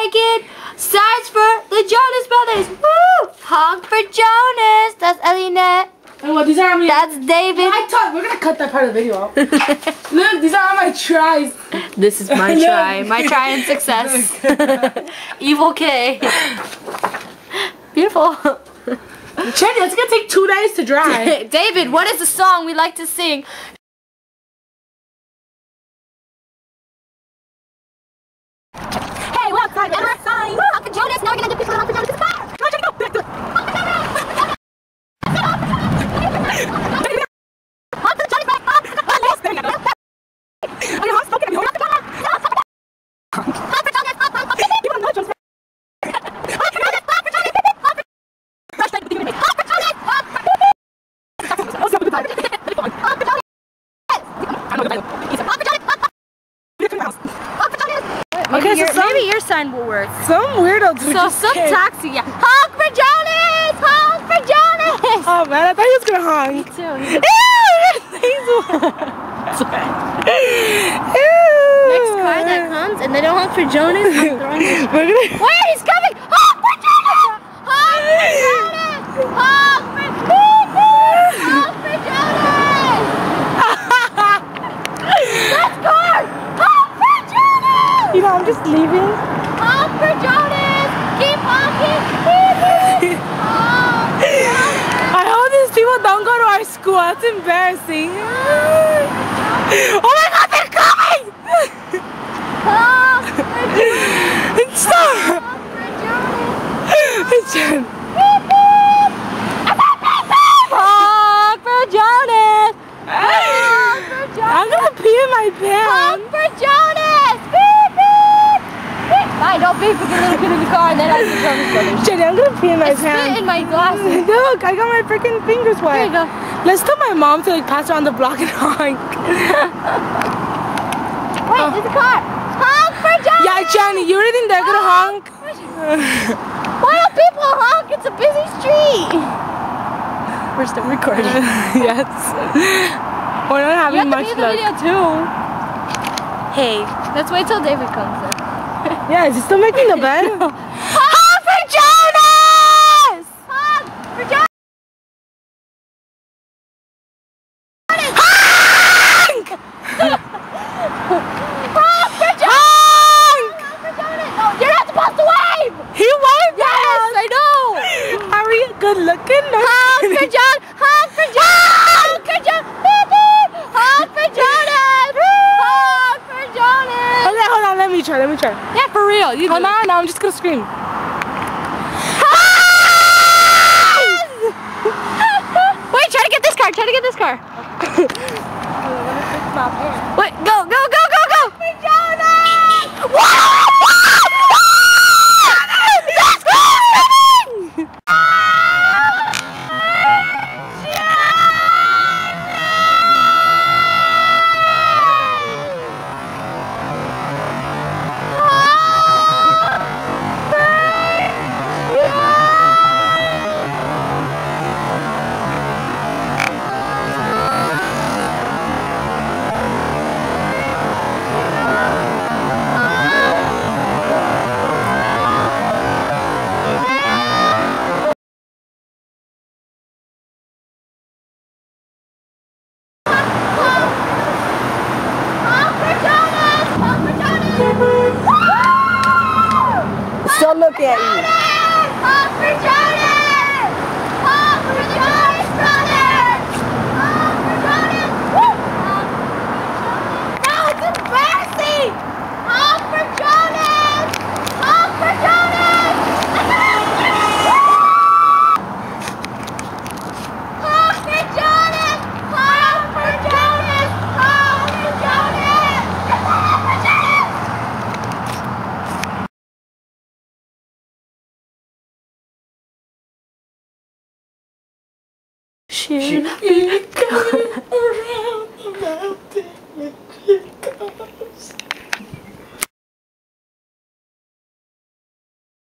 naked. Signs for the Jonas Brothers. Woo! Honk for Jonas. That's Elinette. And what, these are all my... That's David. We're gonna cut that part of the video off. Look, these are all my tries. This is my try. My try and success. Evil K. Beautiful. Chenny, it's gonna take 2 days to dry. David, what is the song we like to sing? Hey, what's my number sign? Honk for Jonas. Now we're gonna do people honk for Jonas. Come on, Jenny, go. Honk for Jonas. Okay, so maybe your sign will work. Some weirdo. So some taxi, yeah. Honk for Jonas! Honk for Jonas! Oh man, I thought he was gonna honk. Me too. Next car that comes and they don't honk for Jonas, I'm throwing this. Wait, he's coming! Honk for Jonas! Honk for Jonas! Honk for Jonas! Honk for Jonas! Let's go! Honk for Jonas! You know, I'm just leaving. Honk for Jonas! Keep honking! Honk for Jonas! I hope these people don't go to our school. That's embarrassing. Oh my God, they're coming! Honk for Jonas! Stop! Honk for Jonas! Jen. Honk for Jonas! Honk for Jonas! I'm gonna pee in my Honk pants. for Jonas! Beep, beep! Beep. Fine, don't beep with your little kid in the car and then I can Jonas Brothers. Jenny, I'm gonna pee in my Spit pants. in my glasses. Look, I got my freaking fingers wet. There you go. Let's tell my mom to like pass around the block and honk. Wait, there's a car! Honk for Jonas! Yeah, Jenny, you really think they're gonna honk? Why don't people honk? It's a busy street. We're still recording. Yes. We're not having much You have to be in the luck. video too. Hey. Let's wait till David comes in. Yeah, is he still making the bed? Honk for Jonas! Honk for Jonas! Honk! Honk for Jonas! Honk for Jonas! No, you're not supposed to wave! He waved at Yes, us. I know! Are we good looking? No, Honk for John! Honk for John! Honk for John! Beep, beep. Honk for Jonas! Honk for Jonas! Okay, hold on, let me try. Yeah, for real. You Hold on, I'm just gonna scream. Wait, try to get this car. Wait, go! For Jonas! That's coming! Still looking at you. Honk for Jonas! Honk for the Jonas Brothers! Honk for Jonas! Woo! Now it's embarrassing! Honk for Jonas! Honk for Jonas! Honk for Jonas! Honk for Jonas! Honk for Jonas! Honk for Jonas! Should we go?